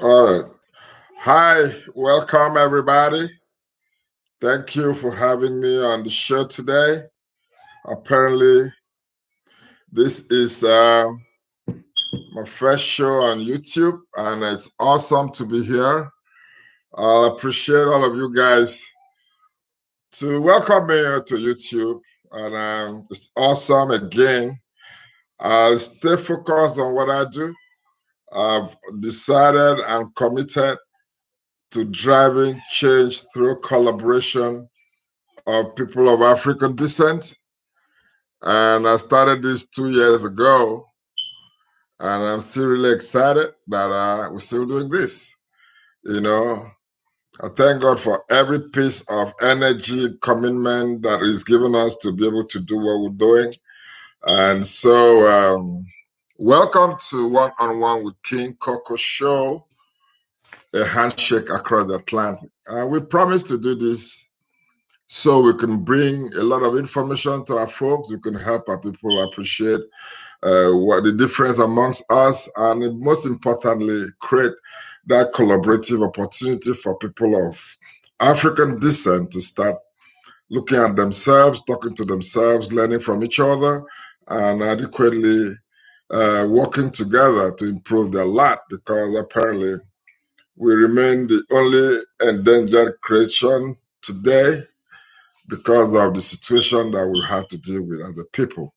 All right. Hi, welcome everybody. Thank you for having me on the show today. Apparently, this is my first show on YouTube, and it's awesome to be here. I'll appreciate all of you guys to welcome me to YouTube, and it's awesome again. I'll stay focused on what I do. I've decided and committed to driving change through collaboration of people of African descent. And I started this 2 years ago, and I'm still really excited that we're still doing this. You know, I thank God for every piece of energy, commitment that is given us to be able to do what we're doing. And so, welcome to One on One with King Coco Show, a handshake across the Atlantic. We promise to do this so we can bring a lot of information to our folks. We can help our people appreciate what the difference amongst us, and most importantly, create that collaborative opportunity for people of African descent to start looking at themselves, talking to themselves, learning from each other, and adequately working together to improve their lot, because apparently we remain the only endangered creation today because of the situation that we have to deal with as a people.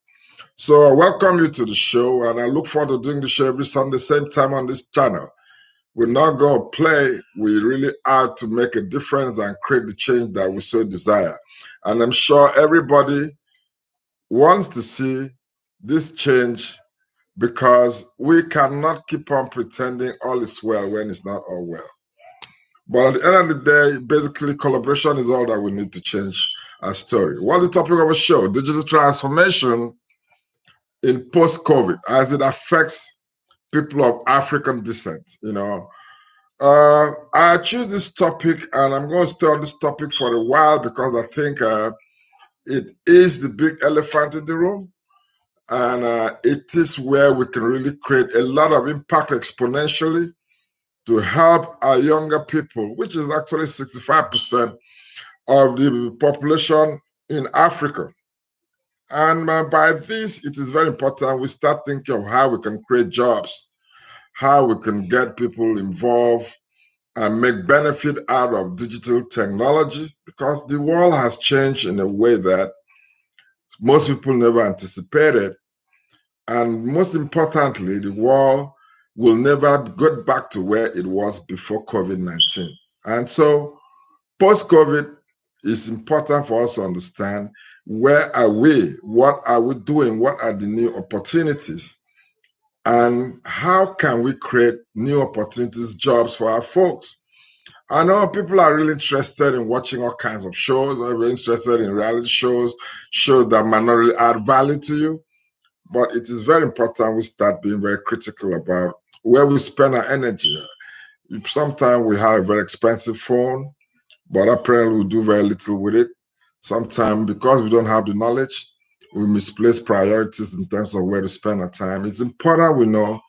So I welcome you to the show, and I look forward to doing the show every Sunday, same time on this channel. We're not going to play. We really are to make a difference and create the change that we so desire. And I'm sure everybody wants to see this change, because we cannot keep on pretending all is well when it's not all well. But at the end of the day, basically, collaboration is all that we need to change our story. What's the topic of our show? Digital transformation in post-COVID as it affects people of African descent. I choose this topic, and I'm going to stay on this topic for a while because I think it is the big elephant in the room, and it is where we can really create a lot of impact exponentially to help our younger people, which is actually 65% of the population in Africa. And by this, it is very important we start thinking of how we can create jobs, how we can get people involved and make benefit out of digital technology, because the world has changed in a way that most people never anticipated. And most importantly, the world will never get back to where it was before COVID-19. And so post-COVID, it's important for us to understand where are we, what are we doing, what are the new opportunities, and how can we create new opportunities, jobs for our folks. I know people are really interested in watching all kinds of shows, are really interested in reality shows, shows that might not really add value to you, but it is very important we start being very critical about where we spend our energy. Sometimes we have a very expensive phone, but apparently we do very little with it. Sometimes, because we don't have the knowledge, we misplace priorities in terms of where to spend our time. It's important we know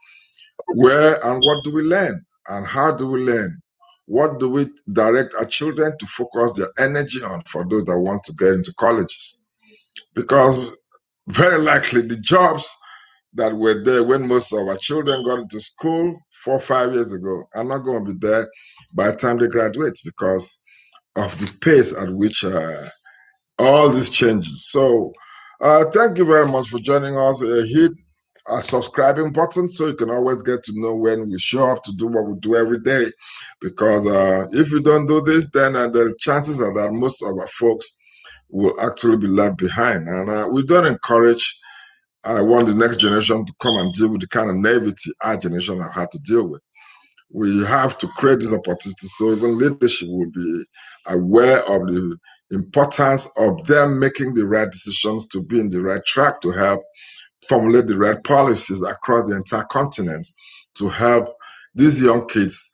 where and what do we learn, and how do we learn. What do we direct our children to focus their energy on for those that want to get into colleges? Because very likely the jobs that were there when most of our children got into school 4 or 5 years ago are not going to be there by the time they graduate, because of the pace at which all these changes. So thank you very much for joining us. Hit a subscribing button so you can always get to know when we show up to do what we do every day. Because if you don't do this, then the chances are that most of our folks will actually be left behind. And we don't encourage, I want the next generation to come and deal with the kind of naivety our generation have had to deal with. We have to create these opportunities so even leadership will be aware of the importance of them making the right decisions to be in the right track, to help formulate the right policies across the entire continent, to help these young kids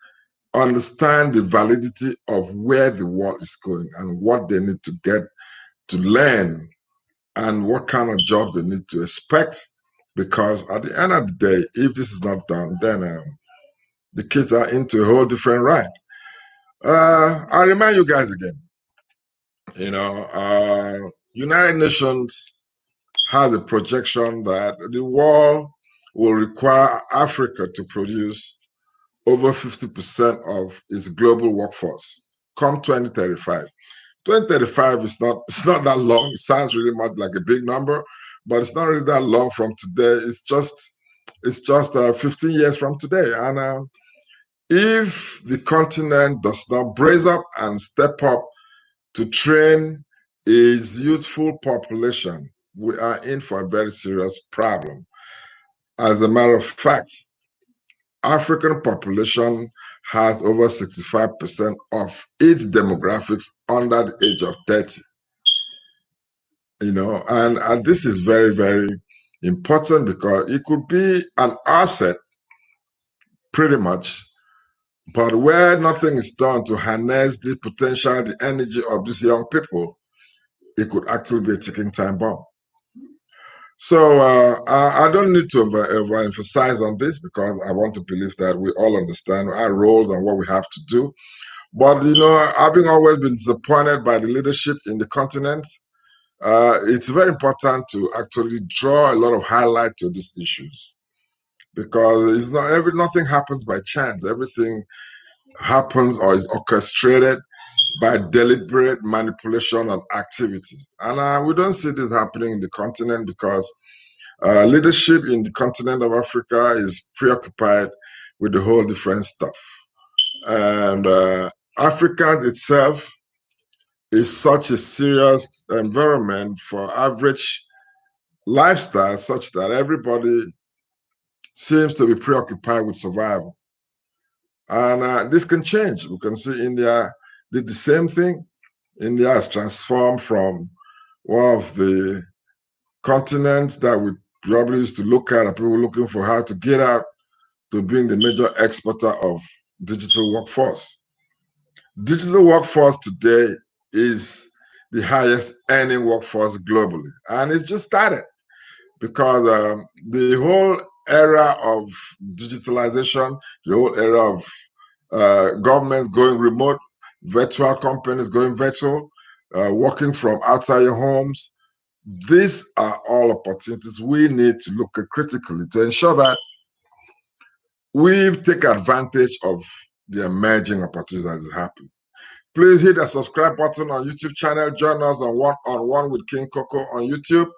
understand the validity of where the world is going and what they need to get to learn and what kind of jobs they need to expect. Because at the end of the day, if this is not done, then the kids are into a whole different ride. I remind you guys again, United Nations has a projection that the world will require Africa to produce over 50% of its global workforce come 2035. 2035 is not, it's not that long. It sounds really much like a big number, but it's not really that long from today. It's just 15 years from today. And if the continent does not brace up and step up to train its youthful population, we are in for a very serious problem. As a matter of fact, African population has over 65% of its demographics under the age of 30. And this is very, very important because it could be an asset pretty much, but where nothing is done to harness the potential, the energy of these young people, it could actually be a ticking time bomb. So I don't need to overemphasize on this because I want to believe that we all understand our roles and what we have to do. But, having always been disappointed by the leadership in the continent, it's very important to actually draw a lot of highlight to these issues because nothing happens by chance. Everything happens or is orchestrated by deliberate manipulation and activities. And we don't see this happening in the continent because leadership in the continent of Africa is preoccupied with the whole different stuff. And Africa itself is such a serious environment for average lifestyle, such that everybody seems to be preoccupied with survival. And this can change. We can see India did the same thing. India has transformed from one of the continents that we probably used to look at, and people looking for how to get out, to being the major exporter of digital workforce. Digital workforce today is the highest earning workforce globally. And it's just started because the whole era of digitalization, the whole era of governments going remote, virtual companies going virtual, working from outside your homes, these are all opportunities we need to look at critically to ensure that we take advantage of the emerging opportunities as it happens. Please hit the subscribe button on YouTube channel. Join us on One-on-One with King Coco on YouTube.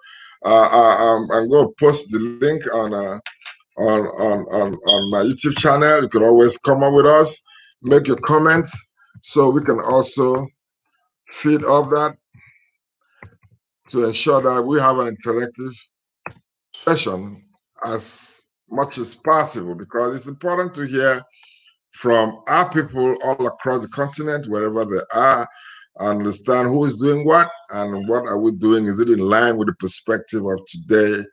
I'm going to post the link on my YouTube channel. You can always come up with us, make your comments, so we can also feed off that to ensure that we have an interactive session as much as possible, because it's important to hear from our people all across the continent, wherever they are, understand who is doing what and what are we doing. Is it in line with the perspective of today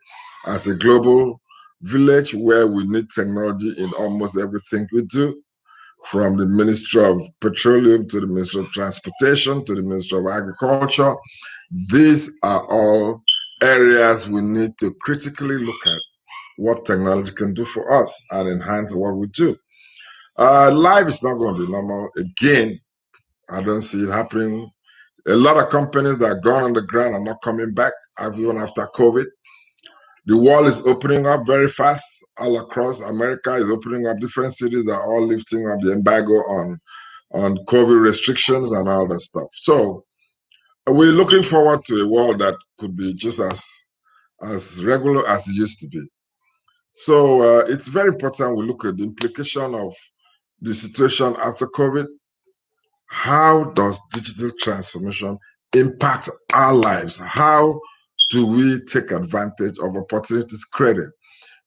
as a global village where we need technology in almost everything we do, from the Ministry of Petroleum to the Ministry of Transportation to the Ministry of Agriculture? These are all areas we need to critically look at what technology can do for us and enhance what we do. Life is not going to be normal again. I don't see it happening. A lot of companies that are gone on the ground are not coming back, even after COVID. The world is opening up very fast. All across America is opening up. Different cities are all lifting up the embargo on COVID restrictions and all that stuff. So we're looking forward to a world that could be just as regular as it used to be. So it's very important we look at the implication of the situation after COVID. How does digital transformation impact our lives? How do we take advantage of opportunities created?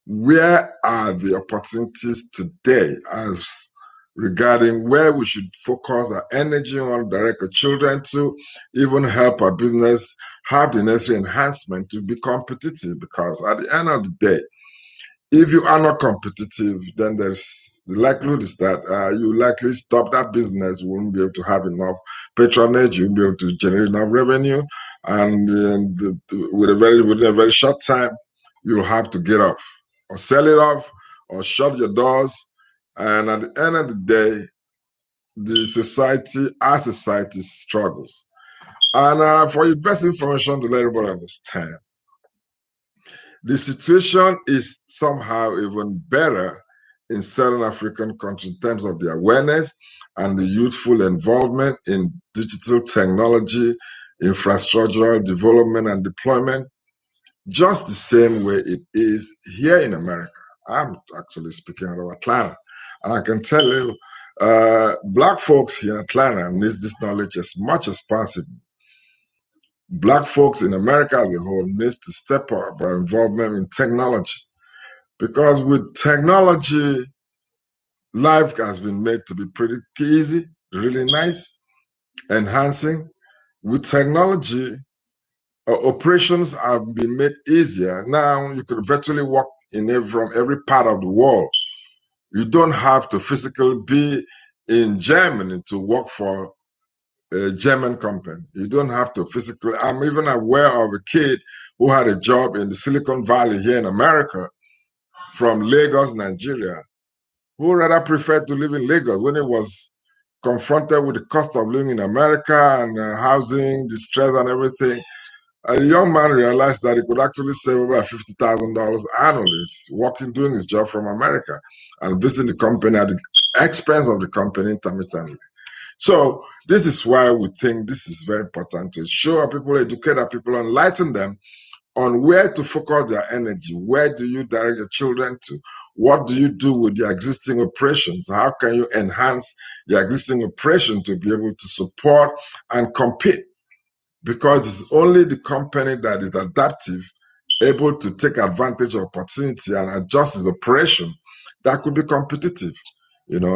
Where are the opportunities today as regarding where we should focus our energy on, direct our children to, even help our business have the necessary enhancement to be competitive? Because at the end of the day, if you are not competitive, then there's the likelihood is that you likely stop that business. You won't be able to have enough patronage. You won't be able to generate enough revenue, and within a very short time, you'll have to get off or sell it off or shut your doors. And at the end of the day, our society struggles. And for your best information to let everybody understand, the situation is somehow even better in certain African countries in terms of the awareness and the youthful involvement in digital technology, infrastructural development and deployment, just the same way it is here in America. I'm actually speaking out of Atlanta, and I can tell you, Black folks here in Atlanta need this knowledge as much as possible. Black folks in America as a whole needs to step up our involvement in technology, because with technology, life has been made to be pretty easy, really nice, enhancing. With technology, operations have been made easier. Now you could virtually work from every part of the world. You don't have to physically be in Germany to work for a German company. You don't have to physically. I'm even aware of a kid who had a job in the Silicon Valley here in America from Lagos, Nigeria, who rather preferred to live in Lagos when he was confronted with the cost of living in America and housing, the stress and everything. A young man realized that he could actually save about $50,000 annually doing his job from America and visiting the company at the expense of the company intermittently. So this is why we think this is very important to show our people, educate our people, enlighten them on where to focus their energy. Where do you direct your children to? What do you do with your existing operations? How can you enhance your existing operation to be able to support and compete? Because it's only the company that is adaptive, able to take advantage of opportunity and adjust its operation, that could be competitive.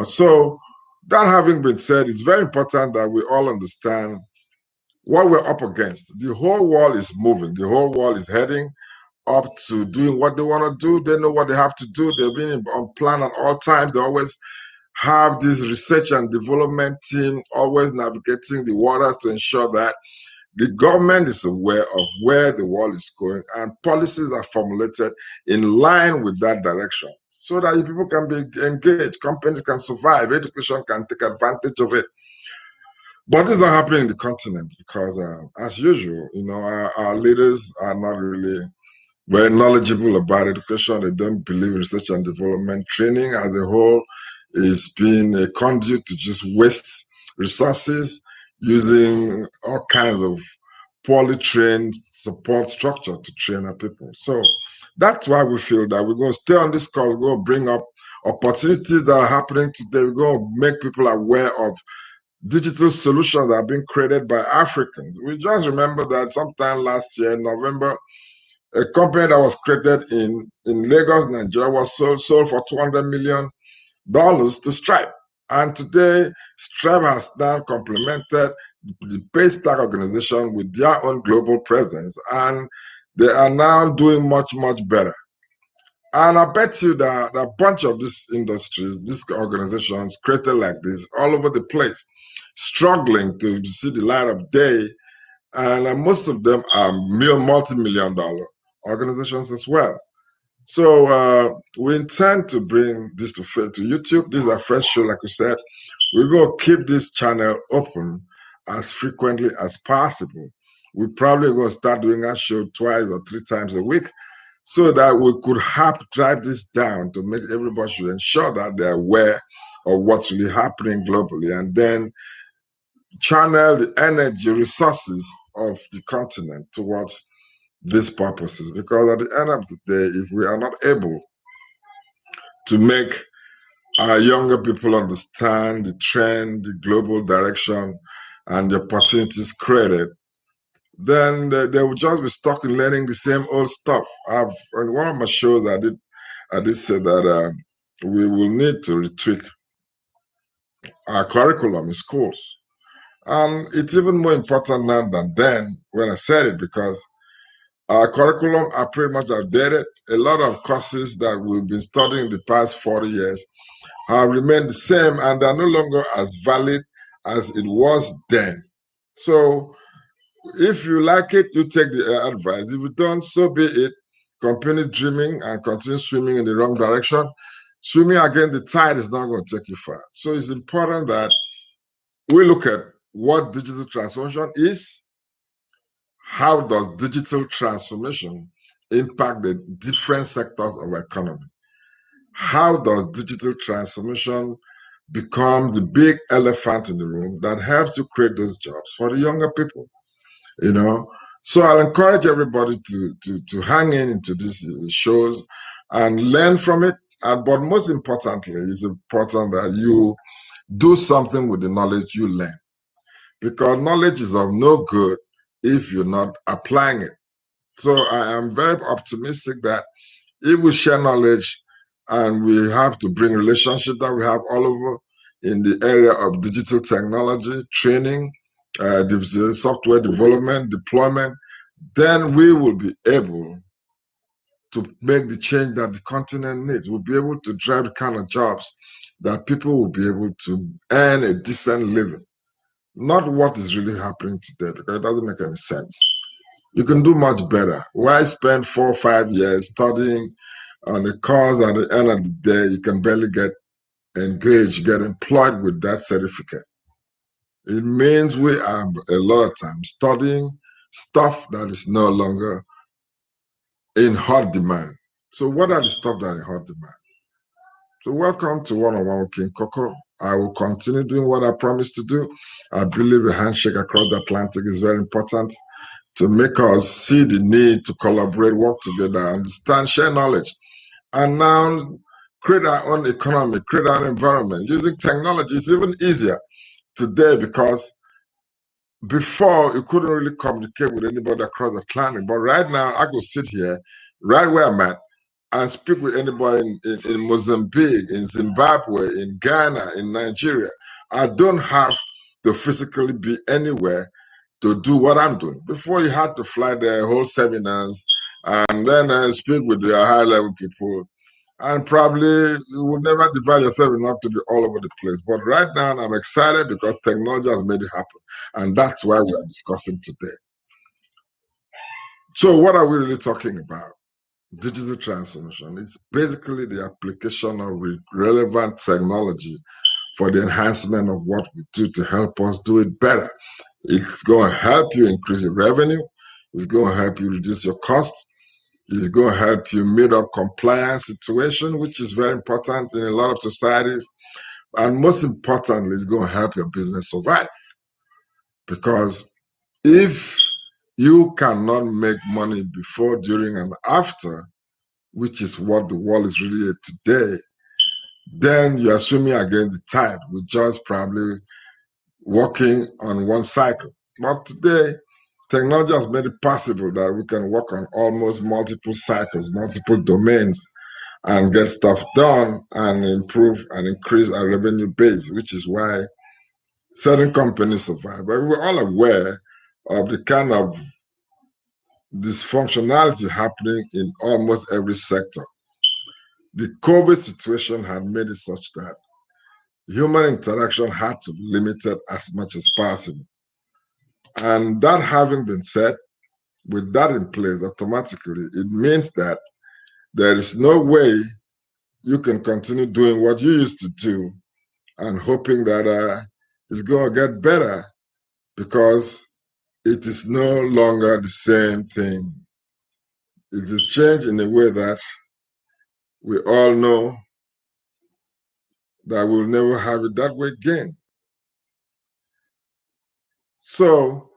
So that having been said, it's very important that we all understand what we're up against. The whole world is moving. The whole world is heading up to doing what they want to do. They know what they have to do. They've been on plan at all times. They always have this research and development team always navigating the waters to ensure that the government is aware of where the world is going and policies are formulated in line with that direction so that people can be engaged, companies can survive, education can take advantage of it. But this is not happening in the continent because, as usual, our leaders are not really very knowledgeable about education. They don't believe in research and development. Training as a whole is being a conduit to just waste resources using all kinds of poorly trained support structure to train our people. So that's why we feel that we're going to stay on this call. We're going to bring up opportunities that are happening today. We're going to make people aware of digital solutions that are being created by Africans. We just remember that sometime last year, in November, a company that was created in Lagos, Nigeria, was sold for $200 million to Stripe. And today, Stripe has now complemented the Paystack organization with their own global presence, and they are now doing much, much better. And I bet you that a bunch of these industries, these organizations created like this all over the place, struggling to see the light of day. And most of them are multi-million dollar organizations as well. So we intend to bring this to YouTube. This is our first show, like we said. We're going to keep this channel open as frequently as possible. We're probably going to start doing our show twice or three times a week so that we could help drive this down to make everybody should ensure that they're aware of what's really happening globally, and then channel the energy resources of the continent towards these purposes. Because at the end of the day, if we are not able to make our younger people understand the trend, the global direction, and the opportunities created, then they will just be stuck in learning the same old stuff. In one of my shows, I did say that we will need to retweak our curriculum in schools. And it's even more important now than then when I said it, because our curriculum are pretty much outdated. A lot of courses that we've been studying the past 40 years have remained the same, and they're no longer as valid as it was then. So if you like it, you take the advice. If you don't, so be it. Continue dreaming and continue swimming in the wrong direction. Swimming against the tide is not going to take you far. So it's important that we look at what digital transformation is. How does digital transformation impact the different sectors of our economy? How does digital transformation become the big elephant in the room that helps you create those jobs for the younger people? You know, so I'll encourage everybody to hang into these shows and learn from it. But most importantly, it's important that you do something with the knowledge you learn, because knowledge is of no good if you're not applying it. So I am very optimistic that if we share knowledge and we have to bring relationship that we have all over in the area of digital technology, training, the software development, deployment, then we will be able to make the change that the continent needs. We'll be able to drive the kind of jobs that people will be able to earn a decent living. Not what is really happening today, because it doesn't make any sense. You can do much better. Why spend 4 or 5 years studying on a course, and at the end of the day, you can barely get engaged, get employed with that certificate? It means we are a lot of times studying stuff that is no longer in hot demand. So what are the stuff that are in hot demand? So welcome to One-on-One with King Coco. I will continue doing what I promised to do. I believe a handshake across the Atlantic is very important to make us see the need to collaborate, work together, understand, share knowledge, and now create our own economy, create our own environment. Using technology is even easier today, because before you couldn't really communicate with anybody across the Atlantic. But right now, I could sit here, right where I'm at, and speak with anybody in Mozambique, in Zimbabwe, in Ghana, in Nigeria. I don't have to physically be anywhere to do what I'm doing. Before, you had to fly there, hold seminars, and then speak with the high level people. And probably you would never divide yourself enough to be all over the place. But right now, I'm excited because technology has made it happen. And that's why we are discussing today. So, what are we really talking about? Digital transformation. It's basically the application of relevant technology for the enhancement of what we do to help us do it better. It's going to help you increase your revenue. It's going to help you reduce your costs. It's going to help you meet up compliance situation, which is very important in a lot of societies. And most importantly, it's going to help your business survive. Because if you cannot make money before, during, and after, which is what the world is really today, then you're swimming against the tide with just probably working on one cycle. But today, technology has made it possible that we can work on almost multiple cycles, multiple domains, and get stuff done and improve and increase our revenue base, which is why certain companies survive. But we're all aware of the kind of dysfunctionality happening in almost every sector. The COVID situation had made it such that human interaction had to be limited as much as possible. And that having been said, with that in place, automatically, it means that there is no way you can continue doing what you used to do and hoping that it's going to get better, because it is no longer the same thing. It is changed in a way that we all know that we'll never have it that way again. So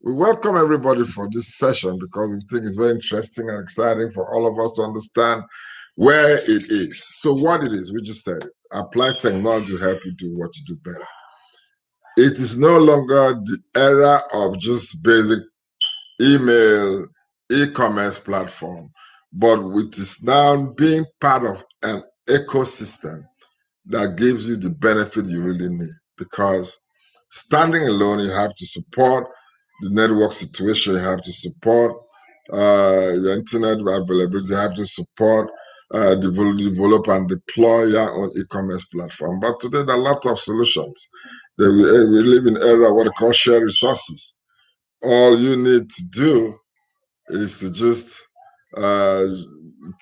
we welcome everybody for this session, because we think it's very interesting and exciting for all of us to understand where it is. So what it is, we just said it. Apply technology to help you do what you do better. It is no longer the era of just basic email, e-commerce platform, but it is now being part of an ecosystem that gives you the benefit you really need. Because standing alone, you have to support the network situation, you have to support your internet availability, you have to support develop and deploy your own e-commerce platform. But today there are lots of solutions. We live in an era of what they call shared resources. All you need to do is to just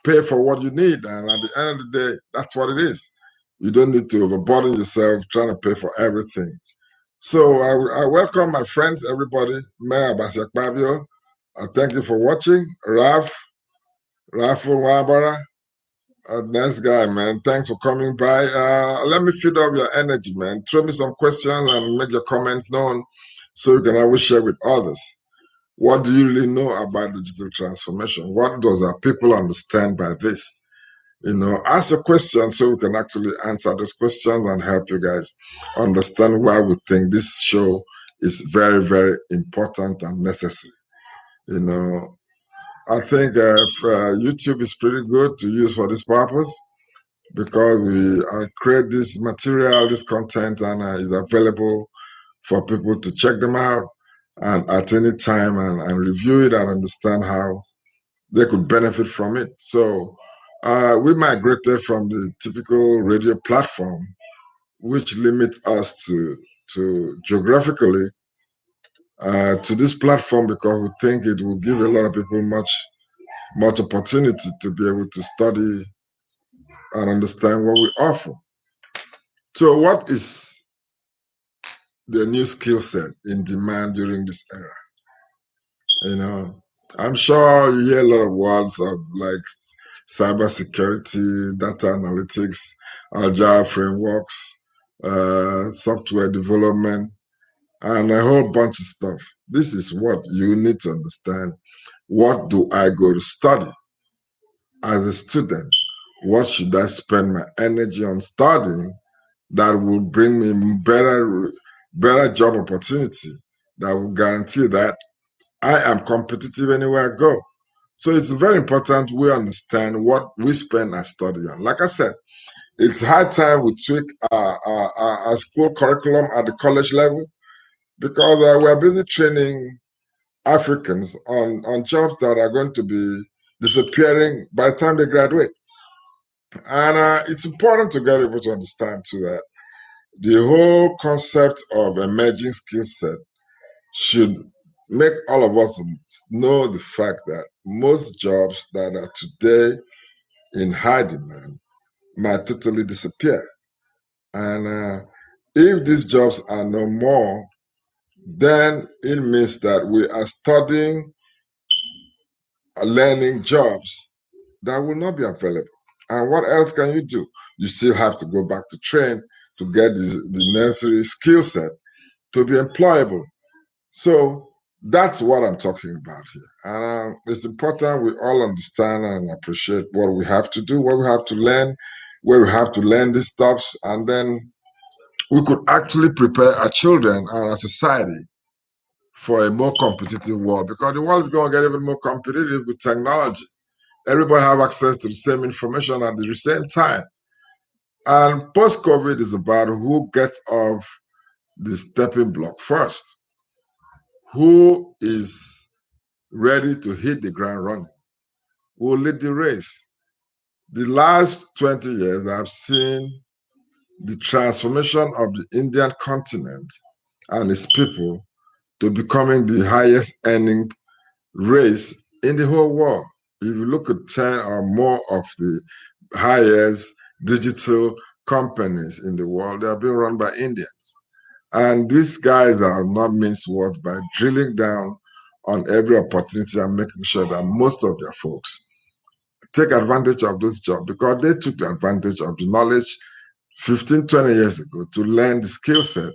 pay for what you need. And at the end of the day, that's what it is. You don't need to overburden yourself trying to pay for everything. So I welcome my friends, everybody. Mayor Abasiak Babio. Thank you for watching. Rafu Wabara. Nice guy, man. Thanks for coming by. Let me feed off your energy, man. Throw me some questions and make your comments known so you can always share with others. What do you really know about digital transformation? What does our people understand by this? Ask a question so we can actually answer those questions and help you guys understand why we think this show is very, very important and necessary. I think YouTube is pretty good to use for this purpose because we create this material, this content, and is available for people to check them out and at any time and review it and understand how they could benefit from it. So we migrated from the typical radio platform, which limits us to geographically to this platform because we think it will give a lot of people much opportunity to be able to study and understand what we offer. So what is the new skill set in demand during this era? I'm sure you hear a lot of words of like cybersecurity, data analytics, agile frameworks, software development, and a whole bunch of stuff. This is what you need to understand. What do I go to study as a student? What should I spend my energy on studying that will bring me better job opportunity that will guarantee that I am competitive anywhere I go. So it's very important we understand what we spend our study on. Like I said, it's high time we tweak our school curriculum at the college level because we're busy training Africans on jobs that are going to be disappearing by the time they graduate. And it's important to get able to understand too that the whole concept of emerging skill set should make all of us know the fact that most jobs that are today in high demand might totally disappear. And if these jobs are no more, then it means that we are studying, learning jobs that will not be available. And what else can you do? You still have to go back to train to get the necessary skill set to be employable. So that's what I'm talking about here. And it's important we all understand and appreciate what we have to do, what we have to learn, where we have to learn these stuffs, and then we could actually prepare our children and our society for a more competitive world because the world is going to get even more competitive with technology. Everybody have access to the same information at the same time. And post-COVID is about who gets off the stepping block first, who is ready to hit the ground running, who will lead the race. The last 20 years, I've seen the transformation of the Indian continent and its people to becoming the highest earning race in the whole world. If you look at 10 or more of the highest digital companies in the world, they are being run by Indians. And these guys are not minced words by drilling down on every opportunity and making sure that most of their folks take advantage of this job because they took the advantage of the knowledge 15, 20 years ago to learn the skill set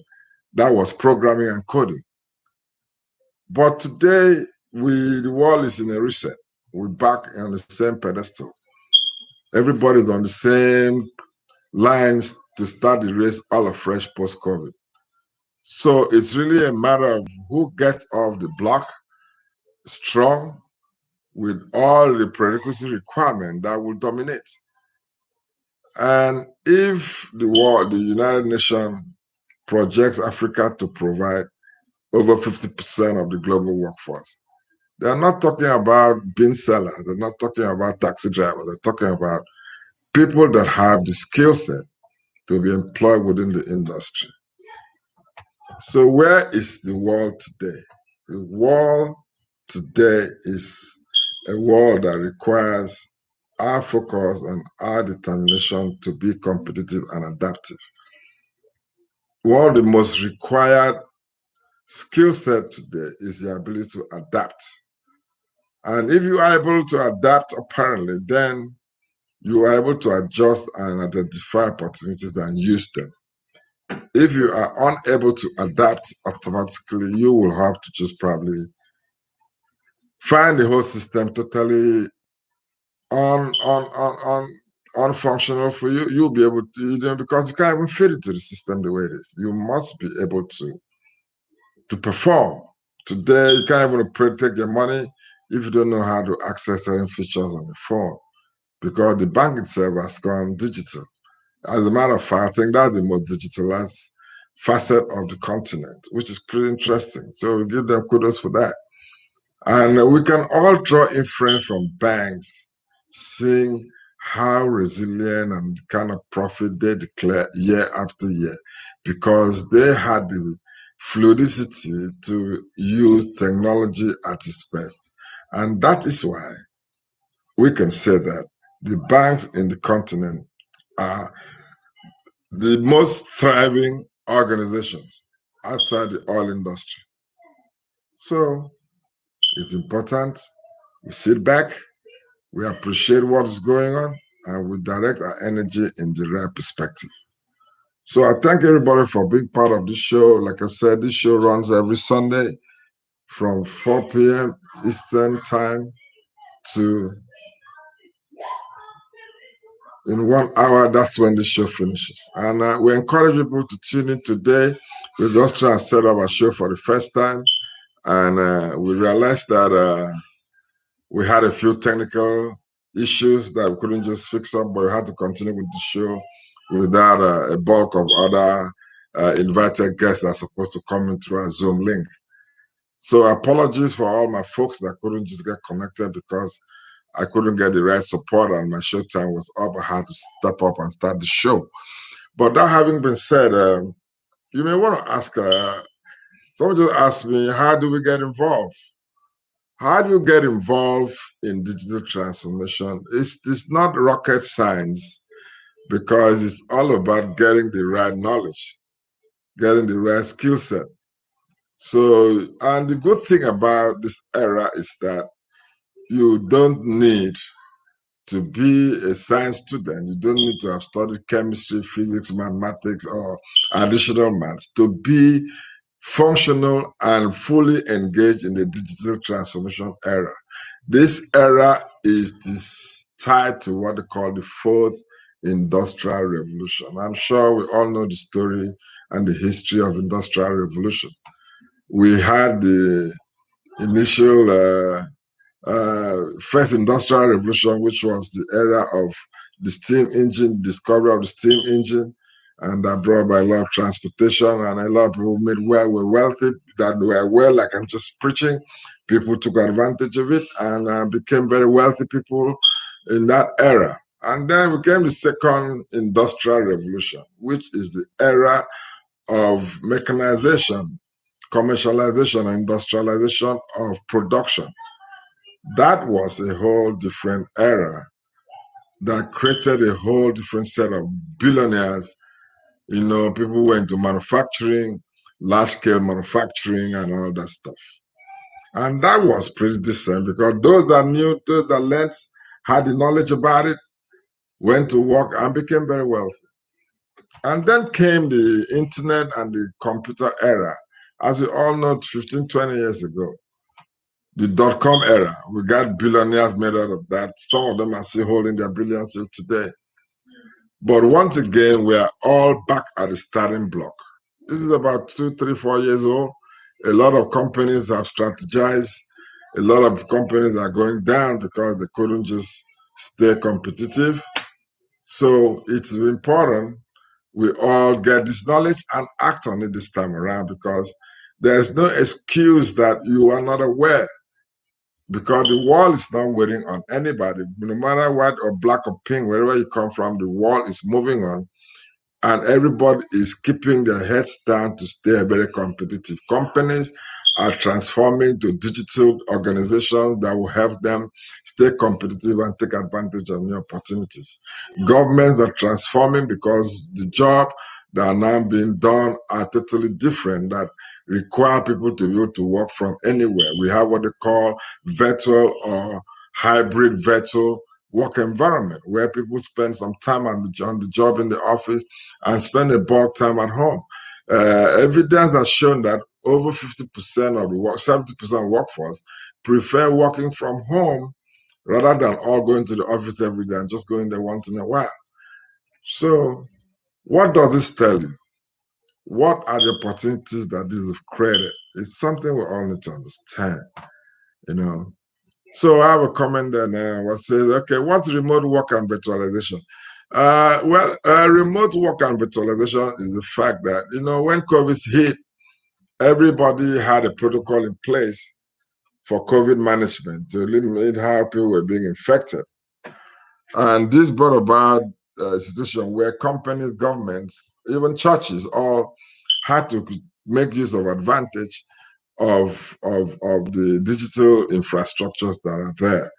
that was programming and coding. But today, the world is in a reset. We're back on the same pedestal. Everybody's on the same lines to start the race all afresh post-COVID. So it's really a matter of who gets off the block strong with all the prerequisite requirements that will dominate. And if the United Nations projects Africa to provide over 50% of the global workforce, they're not talking about bean sellers. They're not talking about taxi drivers. They're talking about people that have the skill set to be employed within the industry. So where is the world today? The world today is a world that requires our focus and our determination to be competitive and adaptive. One of the most required skill set today is the ability to adapt. And if you are able to adapt, apparently, then you are able to adjust and identify opportunities and use them. If you are unable to adapt automatically, you will have to just probably find the whole system totally on unfunctional for you. You'll be able to, because you can't even fit into the system the way it is. You must be able to perform. Today, you can't even take your money if you don't know how to access certain features on your phone, because the bank itself has gone digital. As a matter of fact, I think that's the most digitalized facet of the continent, which is pretty interesting. So we give them kudos for that. And we can all draw inference from banks, seeing how resilient and the kind of profit they declare year after year, because they had the fluidity to use technology at its best. And that is why we can say that the banks in the continent are the most thriving organizations outside the oil industry. So it's important we sit back, we appreciate what is going on, and we direct our energy in the right perspective. So I thank everybody for being part of this show. Like I said, this show runs every Sunday from 4 p.m. Eastern Time to in 1 hour. That's when the show finishes. And we encourage people to tune in today. We're just trying to set up a show for the first time. And we realized that we had a few technical issues that we couldn't just fix up, but we had to continue with the show without a bulk of other invited guests that are supposed to come in through a Zoom link. So apologies for all my folks that couldn't just get connected because I couldn't get the right support and my show time was up. I had to step up and start the show. But that having been said, you may want to ask, someone just asked me, how do we get involved? How do you get involved in digital transformation? It's not rocket science, because it's all about getting the right knowledge, getting the right skill set. So, and the good thing about this era is that you don't need to be a science student. You don't need to have studied chemistry, physics, mathematics, or additional maths to be functional and fully engaged in the digital transformation era. This era is tied to what they call the fourth industrial revolution. I'm sure we all know the story and the history of industrial revolution. We had the initial first industrial revolution, which was the era of the steam engine, discovery of the steam engine, and that brought by a lot of transportation, and a lot of people were wealthy, that were well, like I'm just preaching. People took advantage of it and became very wealthy people in that era. And then became the second industrial revolution, which is the era of mechanization, commercialization, and industrialization of production. That was a whole different era that created a whole different set of billionaires. People went to manufacturing, large scale manufacturing, and all that stuff. And that was pretty decent because those that knew, those that learned, had the knowledge about it, went to work and became very wealthy. And then came the internet and the computer era. As we all know, 15, 20 years ago, the dot-com era. We got billionaires made out of that. Some of them are still holding their billions till today. But once again, we are all back at the starting block. This is about 2, 3, 4 years old. A lot of companies have strategized. A lot of companies are going down because they couldn't just stay competitive. So it's important we all get this knowledge and act on it this time around, because there's no excuse that you are not aware, because the world is not waiting on anybody. No matter white or black or pink, wherever you come from, the world is moving on, and everybody is keeping their heads down to stay very competitive. Companies are transforming to digital organizations that will help them stay competitive and take advantage of new opportunities. Governments are transforming because the job that are now being done are totally different, that require people to be able to work from anywhere. We have what they call virtual or hybrid virtual work environment, where people spend some time on the job in the office and spend a bulk time at home. Evidence has shown that over 50% of the 70% workforce prefer working from home rather than all going to the office every day and just going there once in a while. So, what does this tell you? What are the opportunities that this have created? It's something we all need to understand, you know. So I have a comment there now what says, okay, what's remote work and virtualization? Remote work and virtualization is the fact that, when COVID hit, everybody had a protocol in place for COVID management to limit how people were being infected. And this brought about a situation where companies, governments, even churches all had to make use of advantage of the digital infrastructures that are there.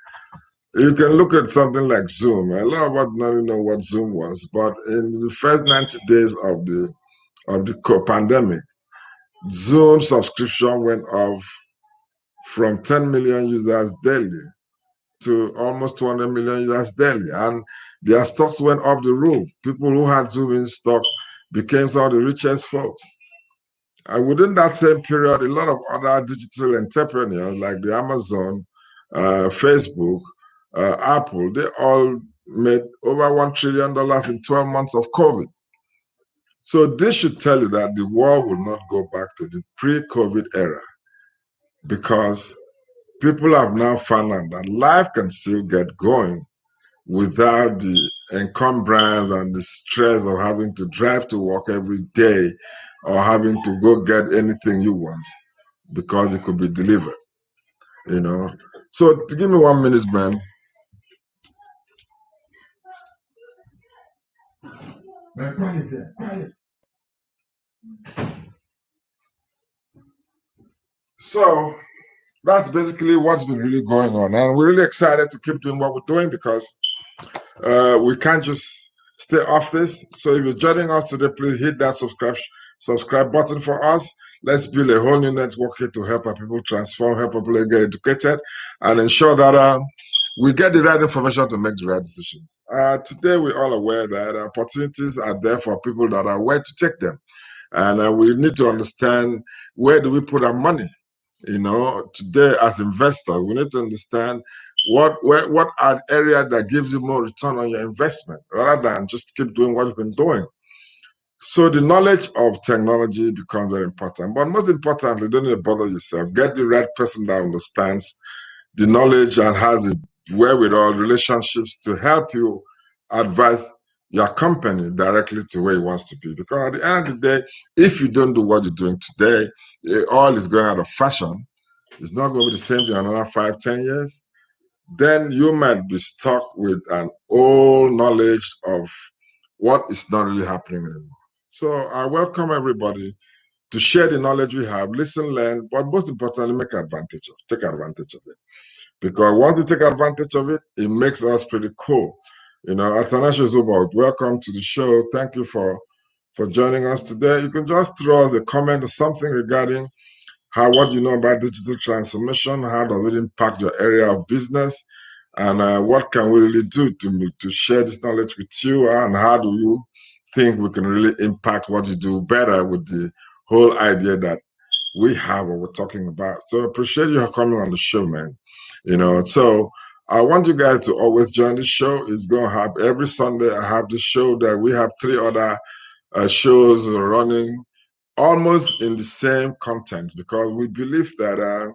You can look at something like Zoom. A lot of us don't know what Zoom was, but in the first 90 days of the pandemic, Zoom subscription went off from 10 million users daily to almost 200 million users daily, and their stocks went up the roof. People who had Zoom in stocks became some of the richest folks. And within that same period, a lot of other digital entrepreneurs like the Amazon, Facebook, Apple, they all made over $1 trillion in 12 months of COVID. So this should tell you that the world will not go back to the pre-COVID era, because people have now found out that life can still get going without the encumbrance and the stress of having to drive to work every day or having to go get anything you want because it could be delivered, So give me 1 minute, man. Man, quiet there, quiet. So that's basically what's been really going on. And we're really excited to keep doing what we're doing because we can't just stay off this. So if you're joining us today, please hit that subscribe button for us. Let's build a whole new network here to help our people transform, help our people get educated, and ensure that we get the right information to make the right decisions. Today, we're all aware that opportunities are there for people that are aware to take them. And we need to understand, where do we put our money? Today as investors, we need to understand what are areas that gives you more return on your investment rather than just keep doing what you've been doing. So the knowledge of technology becomes very important. But most importantly, don't need to bother yourself. Get the right person that understands the knowledge and has the wherewithal relationships to help you advise your company directly to where it wants to be. Because at the end of the day, if you don't do what you're doing today, all is going out of fashion. It's not going to be the same thing in another 5-10 years. Then you might be stuck with an old knowledge of what is not really happening anymore. So I welcome everybody to share the knowledge we have, listen, learn, but most importantly, take advantage of it. Because once you take advantage of it, it makes us pretty cool. Atanasio Zubot, welcome to the show. Thank you for joining us today. You can just throw us a comment or something regarding what you know about digital transformation, how does it impact your area of business, and what can we really do to share this knowledge with you, and how do you think we can really impact what you do better with the whole idea that we have what we're talking about. So I appreciate you coming on the show, man. So I want you guys to always join the show. It's going to have every Sunday. I have the show that we have 3 other shows running almost in the same content, because we believe that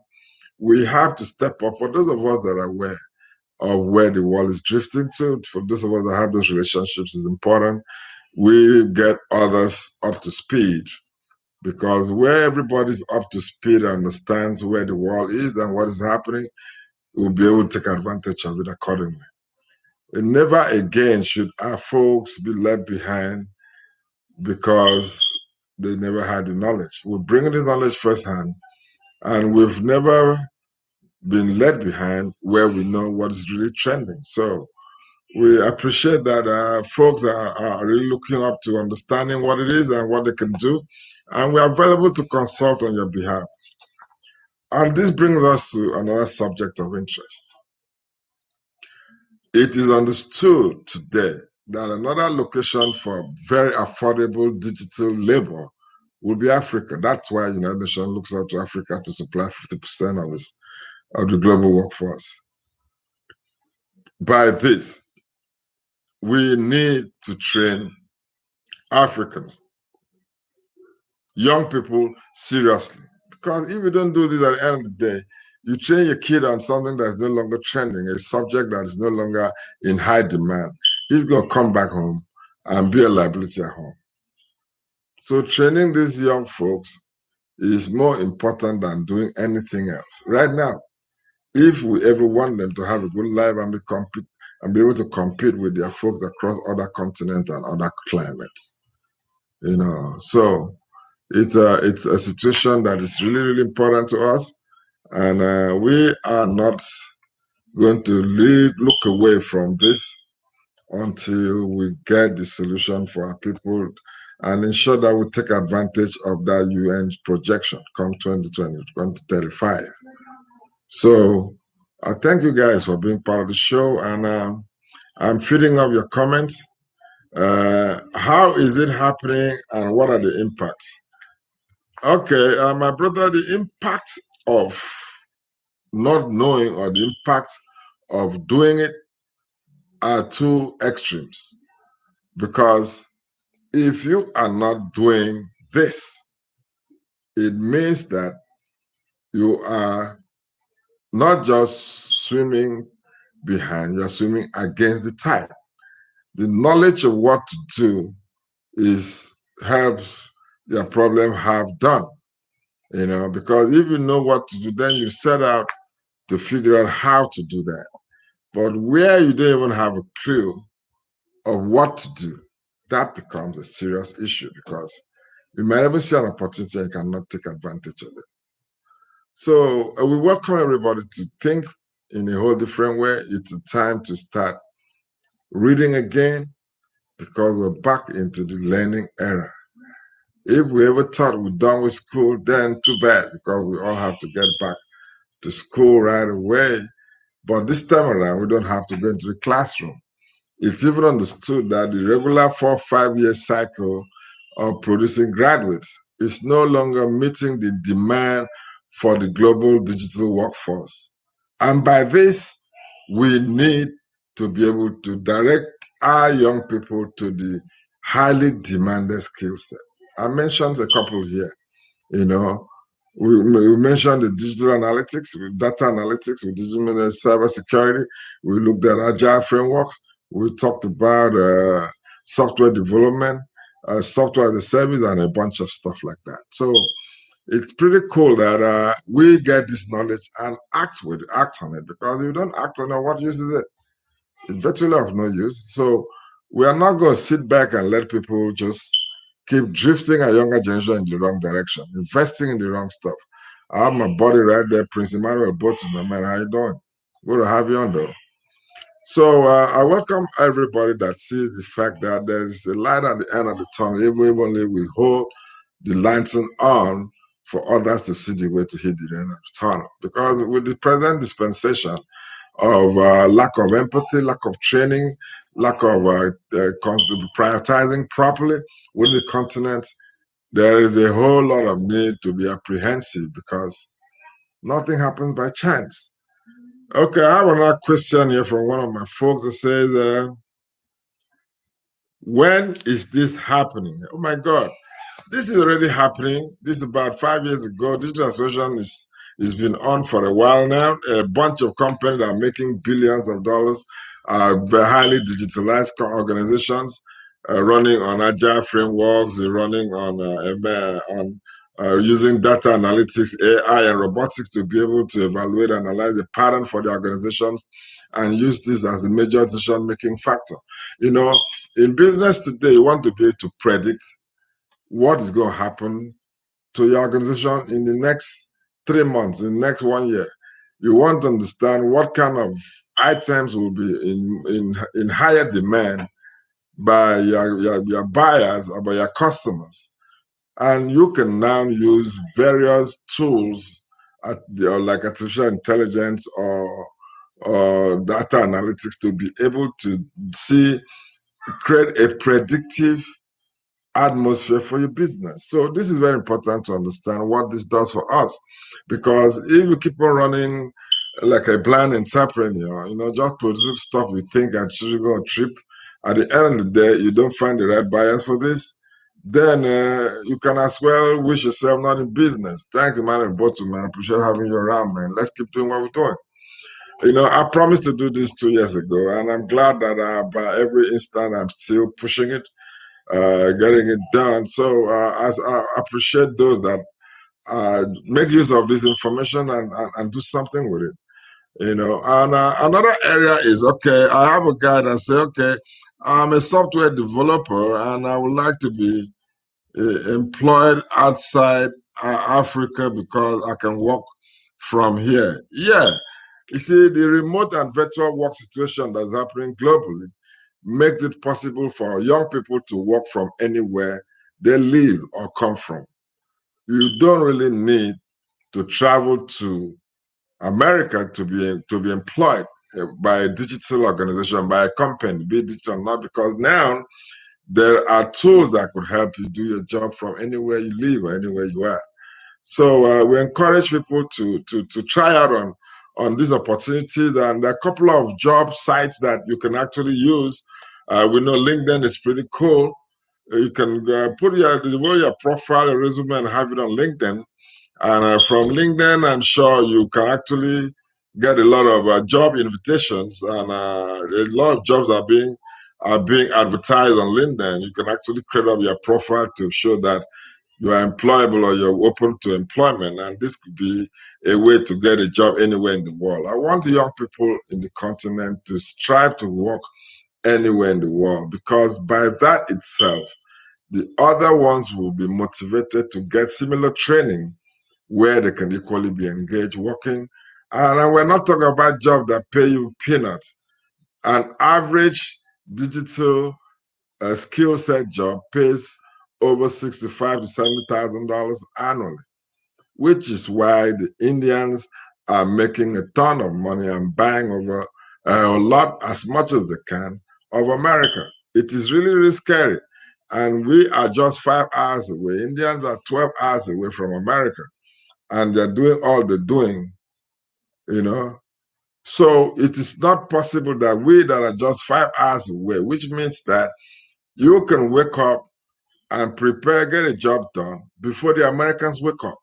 we have to step up. For those of us that are aware of where the world is drifting to, for those of us that have those relationships, is important. We get others up to speed, because where everybody's up to speed and understands where the world is and what is happening, we'll be able to take advantage of it accordingly. And never again should our folks be left behind because they never had the knowledge. We're bringing the knowledge firsthand, And we've never been led behind where we know what is really trending. So we appreciate that folks are really looking up to understanding what it is and what they can do. And we are available to consult on your behalf. And this brings us to another subject of interest. It is understood today that another location for very affordable digital labor will be Africa. That's why the United Nations looks up to Africa to supply 50% of the global workforce. By this, we need to train Africans, young people, seriously. Because if you don't do this at the end of the day, you train your kid on something that's no longer trending, a subject that is no longer in high demand. He's going to come back home and be a liability at home. So training these young folks is more important than doing anything else. Right now, if we ever want them to have a good life and be able to compete with their folks across other continents and other climates, so it's a situation that is really, really important to us, and we are not going to look away from this until we get the solution for our people and ensure that we take advantage of that UN projection come 2020, 2035. So I thank you guys for being part of the show, and I'm feeding off your comments. How is it happening and what are the impacts? Okay, my brother, the impact of not knowing or the impact of doing it are two extremes. Because if you are not doing this, it means that you are not just swimming behind, you are swimming against the tide. The knowledge of what to do is helps your problem half done, because if you know what to do, then you set out to figure out how to do that. But where you don't even have a clue of what to do, that becomes a serious issue because you might even see an opportunity and cannot take advantage of it. So we welcome everybody to think in a whole different way. It's a time to start reading again because we're back into the learning era. If we ever thought we're done with school, then too bad because we all have to get back to school right away. But this time around, we don't have to go into the classroom. It's even understood that the regular 4 or 5 year cycle of producing graduates is no longer meeting the demand for the global digital workforce. And by this, we need to be able to direct our young people to the highly demanded skill set. I mentioned a couple here, we mentioned the digital analytics, with data analytics, with digital cyber security. We looked at agile frameworks. We talked about software development, software as a service, and a bunch of stuff like that. So it's pretty cool that we get this knowledge and act on it. Because if you don't act on it, what use is it? It's virtually of no use. So we are not going to sit back and let people just keep drifting a younger generation in the wrong direction, investing in the wrong stuff. I have my buddy right there, Prince Emmanuel Botu, my man. How you doing? Good to have you on, though. So I welcome everybody that sees the fact that there is a light at the end of the tunnel, even if only we hold the lantern on for others to see the way to hit the end of the tunnel. Because with the present dispensation of lack of empathy, lack of training, lack of prioritizing properly with the continent, there is a whole lot of need to be apprehensive because nothing happens by chance. Okay, I have another question here from one of my folks that says, when is this happening? Oh my God, this is already happening. This is about 5 years ago. Digital transformation is been on for a while now. A bunch of companies are making billions of dollars, very highly digitalized organizations, running on agile frameworks, running on using data analytics, AI, and robotics to be able to evaluate and analyze the pattern for the organizations and use this as a major decision-making factor. In business today, you want to be able to predict what is going to happen to your organization in the next 3 months, in the next 1 year. You want to understand what kind of items will be in higher demand by your buyers or by your customers. And you can now use various tools like artificial intelligence or data analytics to be able to create a predictive atmosphere for your business. So this is very important to understand what this does for us, because if you keep on running like a blind entrepreneur, just producing stuff you think are actually going to trip, at the end of the day, you don't find the right buyers for this, then you can as well wish yourself not in business. Thanks, man, and bottom, man. I appreciate having you around, man. Let's keep doing what we're doing. I promised to do this 2 years ago, and I'm glad that by every instant I'm still pushing it, getting it done. So I appreciate those that make use of this information and do something with it. And another area is, okay, I have a guy that say, okay, I'm a software developer and I would like to be employed outside Africa because I can work from here. Yeah, you see, the remote and virtual work situation that's happening globally makes it possible for young people to work from anywhere they live or come from. You don't really need to travel to America to be employed by a digital organization, by a company, be it digital or not, because now there are tools that could help you do your job from anywhere you live or anywhere you are. So we encourage people to try out on these opportunities, and there are a couple of job sites that you can actually use. We know LinkedIn is pretty cool. You can put your profile, your resume, and have it on LinkedIn. And from LinkedIn, I'm sure you can actually get a lot of job invitations, and a lot of jobs are being advertised on LinkedIn. You can actually create up your profile to show that you are employable or you're open to employment, and this could be a way to get a job anywhere in the world. I want the young people in the continent to strive to work anywhere in the world, because by that itself, the other ones will be motivated to get similar training where they can equally be engaged working. And we're not talking about jobs that pay you peanuts. An average digital skill set job pays over $65,000 to $70,000 annually, which is why the Indians are making a ton of money and buying over a lot, as much as they can, of America. It is really, really scary. And we are just 5 hours away. Indians are 12 hours away from America, and they're doing all they're doing, you know. So it is not possible that we that are just 5 hours away, which means that you can wake up and prepare, get a job done before the Americans wake up.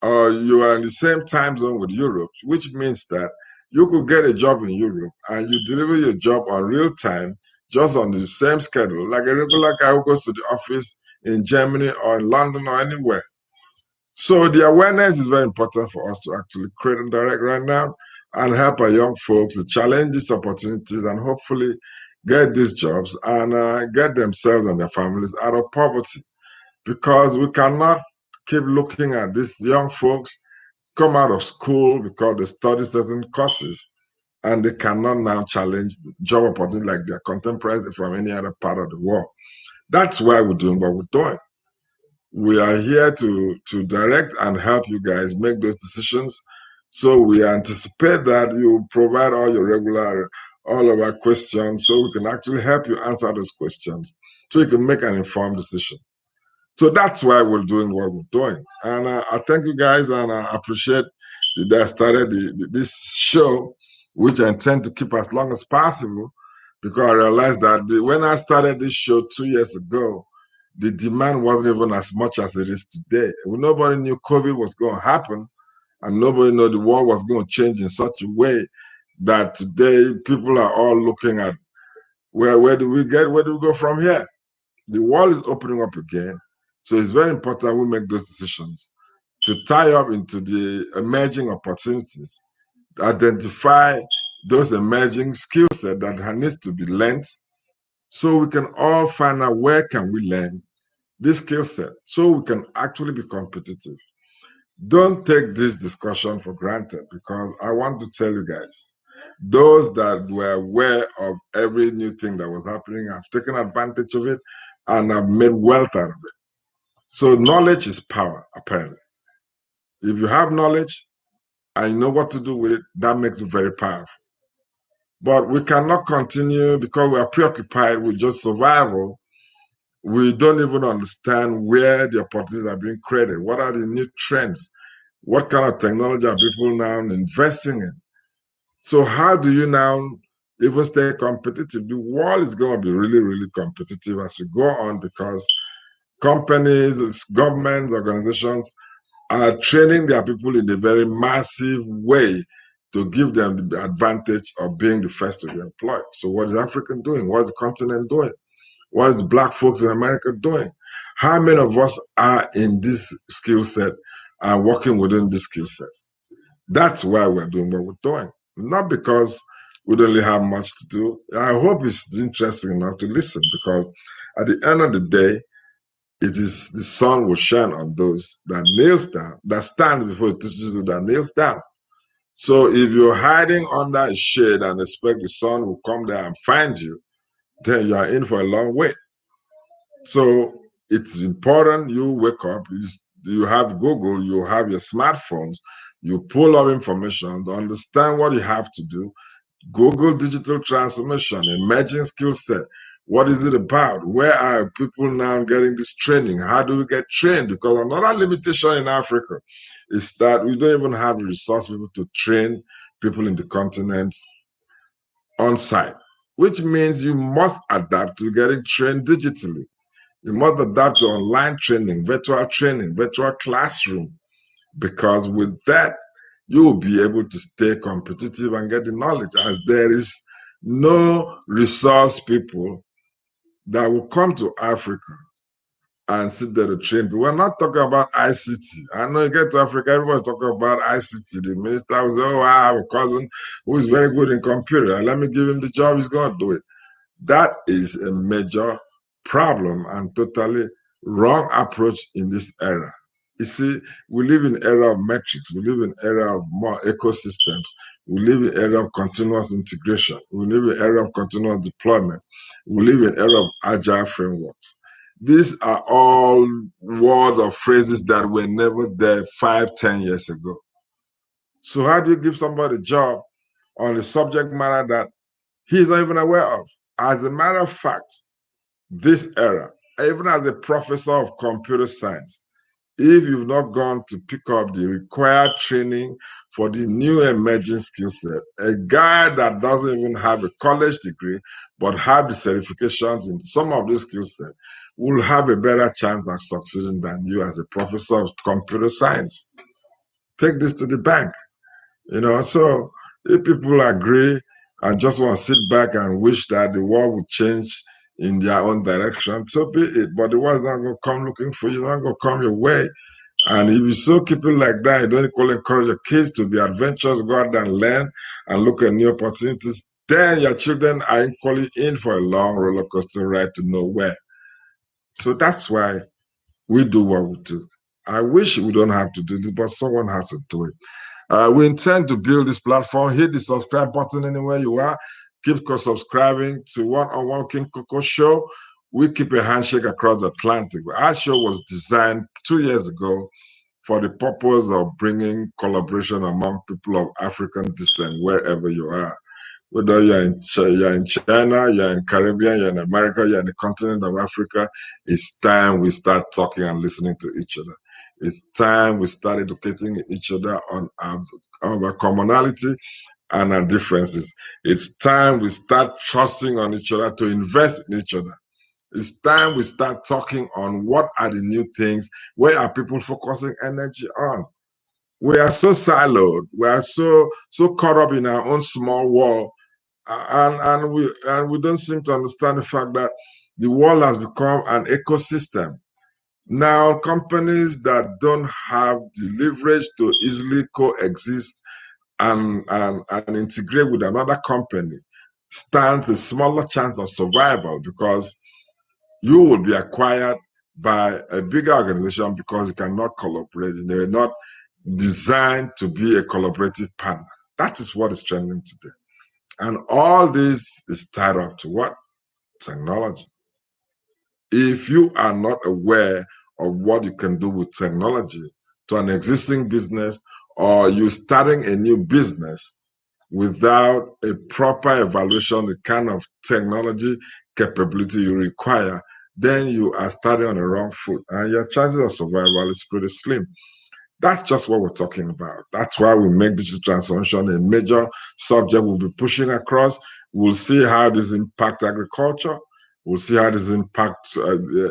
Or you are in the same time zone with Europe, which means that you could get a job in Europe and you deliver your job on real time, just on the same schedule, like a regular guy who goes to the office in Germany or in London or anywhere. So the awareness is very important for us to actually create and direct right now, and help our young folks to challenge these opportunities and hopefully get these jobs and get themselves and their families out of poverty. Because we cannot keep looking at these young folks come out of school because they study certain courses and they cannot now challenge job opportunities like their contemporaries from any other part of the world. That's why we're doing what we're doing. We are here to direct and help you guys make those decisions. So we anticipate that you provide all of our questions, so we can actually help you answer those questions so you can make an informed decision. So that's why we're doing what we're doing. And I thank you guys, and I appreciate that I started this show, which I intend to keep as long as possible, because I realized that when I started this show 2 years ago, the demand wasn't even as much as it is today. Nobody knew COVID was going to happen, and nobody knew the world was going to change in such a way that today people are all looking at where do we go from here? The world is opening up again. So it's very important we make those decisions to tie up into the emerging opportunities, identify those emerging skill set that needs to be learned, so we can all find out where can we learn this skill set so we can actually be competitive. Don't take this discussion for granted, because I want to tell you guys, those that were aware of every new thing that was happening have taken advantage of it and have made wealth out of it. So knowledge is power, apparently. If you have knowledge and you know what to do with it, that makes it very powerful. But we cannot continue because we are preoccupied with just survival. We don't even understand where the opportunities are being created. What are the new trends? What kind of technology are people now investing in? So how do you now even stay competitive? The world is going to be really, really competitive as we go on, because companies, governments, organizations are training their people in a very massive way to give them the advantage of being the first to be employed. So what is Africa doing? What is the continent doing? What is Black folks in America doing? How many of us are in this skill set and working within this skill set? That's why we're doing what we're doing. Not because we don't really have much to do. I hope it's interesting enough to listen, because at the end of the day, it is the sun will shine on those that nails down, that stands before it teaches you that nails down. So if you're hiding under a shade and expect the sun will come there and find you, then you are in for a long wait. So it's important you wake up, you have Google, you have your smartphones, you pull up information to understand what you have to do. Google digital transformation, emerging skill set. What is it about? Where are people now getting this training? How do we get trained? Because another limitation in Africa is that we don't even have the resource people to train people in the continents on site, which means you must adapt to getting trained digitally. You must adapt to online training, virtual classroom, because with that, you will be able to stay competitive and get the knowledge, as there is no resource people that will come to Africa and sit there to train people. We're not talking about ICT. I know you get to Africa, everybody's talking about ICT. The minister will say, oh, I have a cousin who is very good in computer, and let me give him the job, he's going to do it. That is a major problem and totally wrong approach in this era. You see, we live in an era of metrics. We live in an era of more ecosystems. We live in an era of continuous integration. We live in an era of continuous deployment. We live in an era of agile frameworks. These are all words or phrases that were never there 5, 10 years ago. So how do you give somebody a job on a subject matter that he's not even aware of? As a matter of fact, this era, even as a professor of computer science, if you've not gone to pick up the required training for the new emerging skill set, a guy that doesn't even have a college degree but have the certifications in some of these skill sets will have a better chance of succeeding than you as a professor of computer science. Take this to the bank. So if people agree and just want to sit back and wish that the world would change in their own direction, so be it. But the world's not going to come looking for you, not going to come your way. And if you so keep it like that, you don't equally encourage your kids to be adventurous, go out there and learn and look at new opportunities, then your children are equally in for a long roller coaster ride to nowhere. So that's why we do what we do. I wish we don't have to do this, but someone has to do it. We intend to build this platform. Hit the subscribe button anywhere you are. Keep subscribing to One-on-One King Coco Show. We keep a handshake across the Atlantic. Our show was designed 2 years ago for the purpose of bringing collaboration among people of African descent wherever you are. Whether you're in China, you're in Caribbean, you're in America, you're in the continent of Africa, it's time we start talking and listening to each other. It's time we start educating each other on our commonality and our differences. It's time we start trusting on each other to invest in each other. It's time we start talking on what are the new things, where are people focusing energy on. We are so siloed, we are so caught up in our own small world, and we don't seem to understand the fact that the world has become an ecosystem. Now, companies that don't have the leverage to easily coexist and integrate with another company stands a smaller chance of survival, because you will be acquired by a bigger organization because you cannot collaborate. They're not designed to be a collaborative partner. That is what is trending today. And all this is tied up to what? Technology. If you are not aware of what you can do with technology to an existing business, or you're starting a new business without a proper evaluation of the kind of technology capability you require, then you are starting on the wrong foot and your chances of survival is pretty slim. That's just what we're talking about. That's why we make digital transformation a major subject we'll be pushing across. We'll see how this impacts agriculture. We'll see how this impacts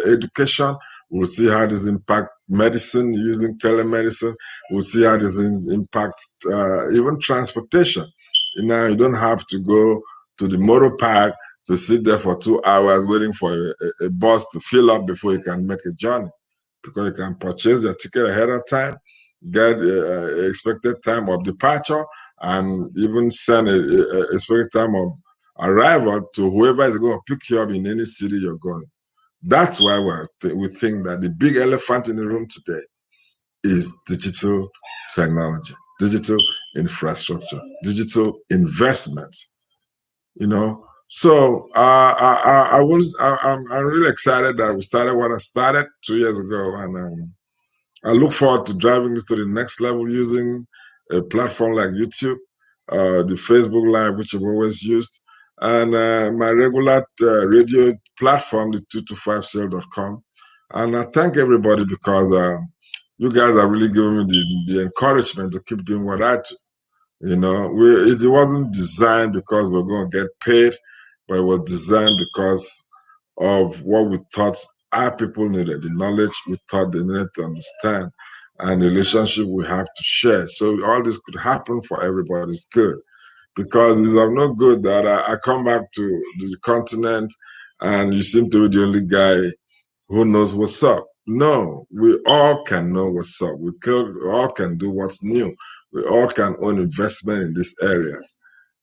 education. We'll see how this impacts medicine using telemedicine. We'll see how this impacts even transportation. You don't have to go to the motor park to sit there for 2 hours waiting for a bus to fill up before you can make a journey, because you can purchase your ticket ahead of time, get expected time of departure, and even send a expected time of arrival to whoever is going to pick you up in any city you're going. That's why we think that the big elephant in the room today is digital technology, digital infrastructure, digital investments. So I'm really excited that we started what I started 2 years ago, and I look forward to driving this to the next level using a platform like YouTube, the Facebook Live, which I've always used, and my regular radio platform, the 225cell.com. And I thank everybody because you guys are really giving me the encouragement to keep doing what I do. It wasn't designed because we're going to get paid, but it was designed because of what we thought our people needed, the knowledge we thought they needed to understand, and the relationship we have to share. So all this could happen for everybody's good, because it's of no good that I come back to the continent and you seem to be the only guy who knows what's up. No, we all can know what's up. We all can do what's new. We all can own investment in these areas,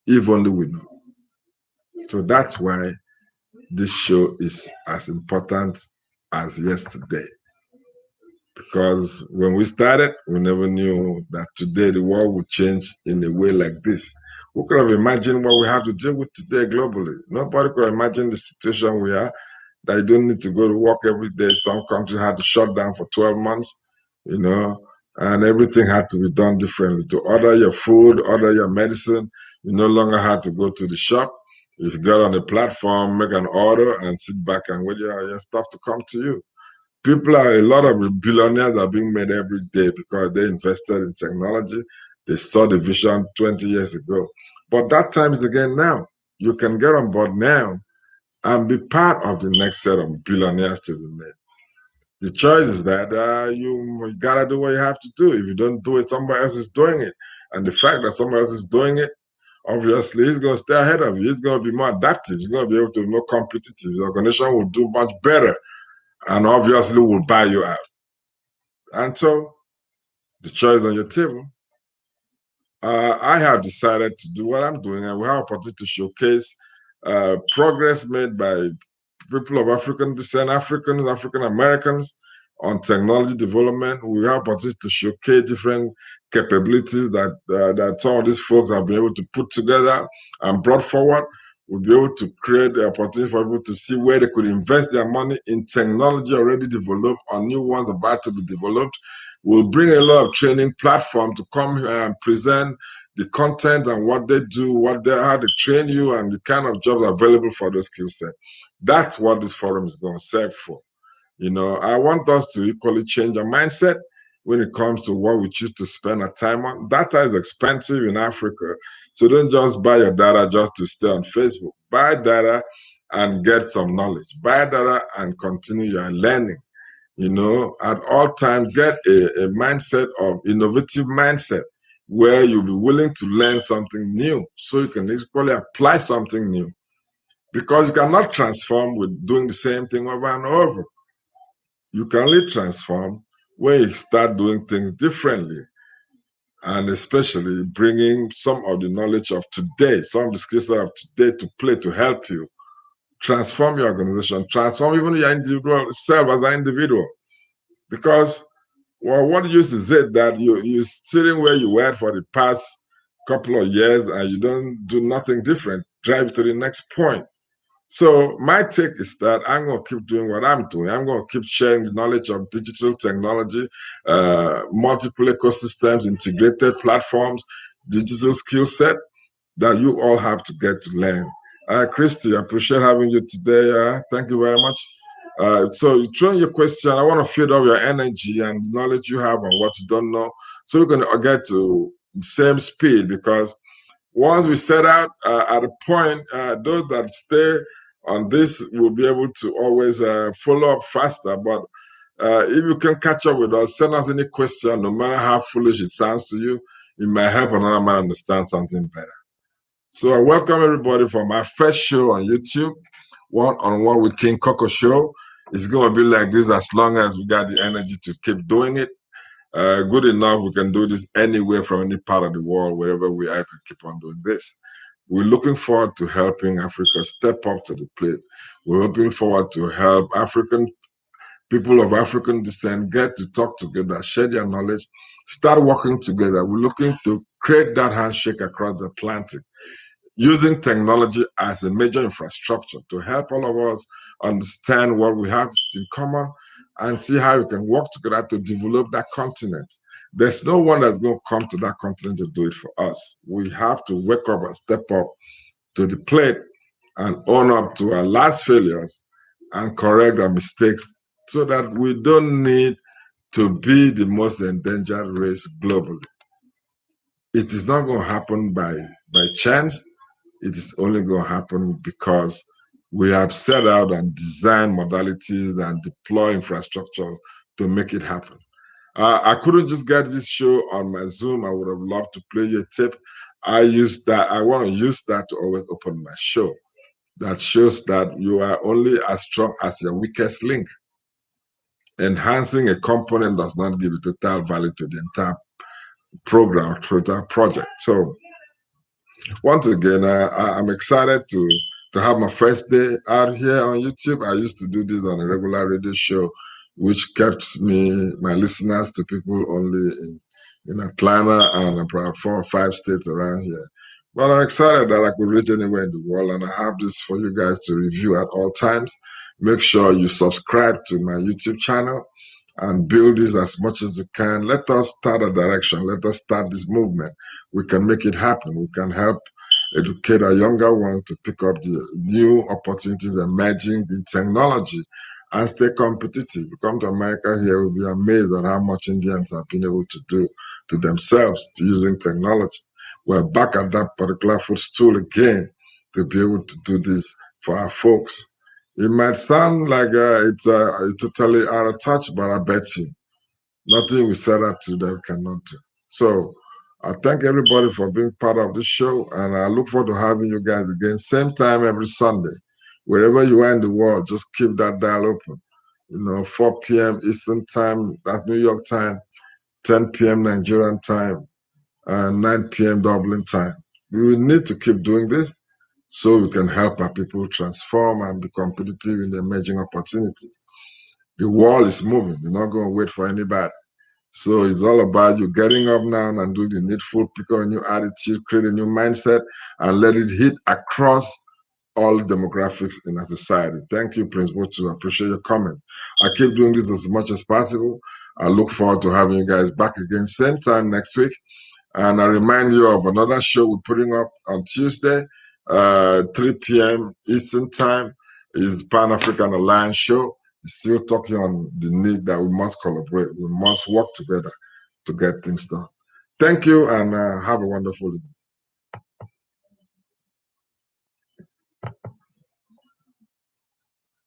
if only we know. So that's why this show is as important as yesterday. Because when we started, we never knew that today the world would change in a way like this. Who could have imagined what we have to deal with today globally? Nobody could imagine the situation we are, that you don't need to go to work every day. Some countries had to shut down for 12 months, and everything had to be done differently. To order your food, order your medicine, you no longer had to go to the shop. You got on the platform, make an order, and sit back and wait your stuff to come to you. A lot of billionaires are being made every day because they invested in technology. They saw the vision 20 years ago. But that time is again now. You can get on board now and be part of the next set of billionaires to be made. The choice is that you gotta do what you have to do. If you don't do it, somebody else is doing it. And the fact that somebody else is doing it, obviously, he's going to stay ahead of you. He's going to be more adaptive. He's going to be able to be more competitive. The organization will do much better, and obviously will buy you out. And so the choice on your table. I have decided to do what I'm doing, and we have opportunity to showcase progress made by people of African descent, Africans, African Americans, on technology development. We have opportunity to showcase different capabilities that some of these folks have been able to put together and brought forward. We'll be able to create the opportunity for people to see where they could invest their money in technology already developed or new ones about to be developed. We'll bring a lot of training platform to come here and present the content and what they do, how they train you, and the kind of jobs available for those skill sets. That's what this forum is going to serve for. I want us to equally change our mindset when it comes to what we choose to spend our time on. Data is expensive in Africa, so don't just buy your data just to stay on Facebook. Buy data and get some knowledge. Buy data and continue your learning. At all times, get a mindset of innovative mindset where you'll be willing to learn something new so you can equally apply something new. Because you cannot transform with doing the same thing over and over. You can only transform when you start doing things differently, and especially bringing some of the knowledge of today, some of the skills of today to play to help you transform your organization, transform even your individual self as an individual. Because Well, what use is it that you're sitting where you were for the past couple of years and you don't do nothing different? Drive to the next point. So my take is that I'm going to keep doing what I'm doing. I'm going to keep sharing the knowledge of digital technology, multiple ecosystems, integrated platforms, digital skill set that you all have to get to learn. Christy, I appreciate having you today. Thank you very much. So throwing your question, I want to feed up your energy and the knowledge you have on what you don't know, so we can get to the same speed. Because once we set out at a point, those that stay on this will be able to always follow up faster. But if you can catch up with us, send us any question, no matter how foolish it sounds to you, it might help another man understand something better. So I welcome everybody for my first show on YouTube, One-on-One with King Coco show. It's going to be like this as long as we got the energy to keep doing it. Good enough, we can do this anywhere from any part of the world, wherever we are, could keep on doing this. We're looking forward to helping Africa step up to the plate. We're looking forward to help African people of African descent get to talk together, share their knowledge, start working together. We're looking to create that handshake across the Atlantic, using technology as a major infrastructure to help all of us understand what we have in common and see how we can work together to develop that continent. There's no one that's going to come to that continent to do it for us. We have to wake up and step up to the plate and own up to our last failures and correct our mistakes so that we don't need to be the most endangered race globally. It is not going to happen by chance. It is only going to happen because we have set out and designed modalities and deploy infrastructure to make it happen. I couldn't just get this show on my Zoom. I would have loved to play you a tip. I want to use that to always open my show. That shows that you are only as strong as your weakest link. Enhancing a component does not give a total value to the entire program, total project. So once again, I'm excited to have my first day out here on YouTube. I used to do this on a regular radio show, which kept my listeners to people only in Atlanta and about 4 or 5 states around here. But I'm excited that I could reach anywhere in the world, and I have this for you guys to review at all times. Make sure you subscribe to my YouTube channel and build this as much as you can. Let us start a direction. Let us start this movement. We can make it happen. We can help educate our younger ones to pick up the new opportunities emerging in technology and stay competitive. You come to America here, you'll be amazed at how much Indians have been able to do to themselves using technology. We're back at that particular footstool again to be able to do this for our folks. It might sound like it's totally out of touch, but I bet you nothing we set out to that we cannot do. So I thank everybody for being part of this show, and I look forward to having you guys again, same time every Sunday. Wherever you are in the world, just keep that dial open. 4 p.m. Eastern time, that's New York time, 10 p.m. Nigerian time, and 9 p.m. Dublin time. We will need to keep doing this so we can help our people transform and be competitive in the emerging opportunities. The world is moving. You're not going to wait for anybody. So it's all about you getting up now and do the needful, pick up a new attitude, create a new mindset, and let it hit across all demographics in our society. Thank you, Prince Botu. I appreciate your comment. I keep doing this as much as possible. I look forward to having you guys back again same time next week. And I remind you of another show we're putting up on Tuesday, 3 p.m. Eastern Time, is Pan African Alliance show. It's still talking on the need that we must collaborate. We must work together to get things done. Thank you, and have a wonderful evening.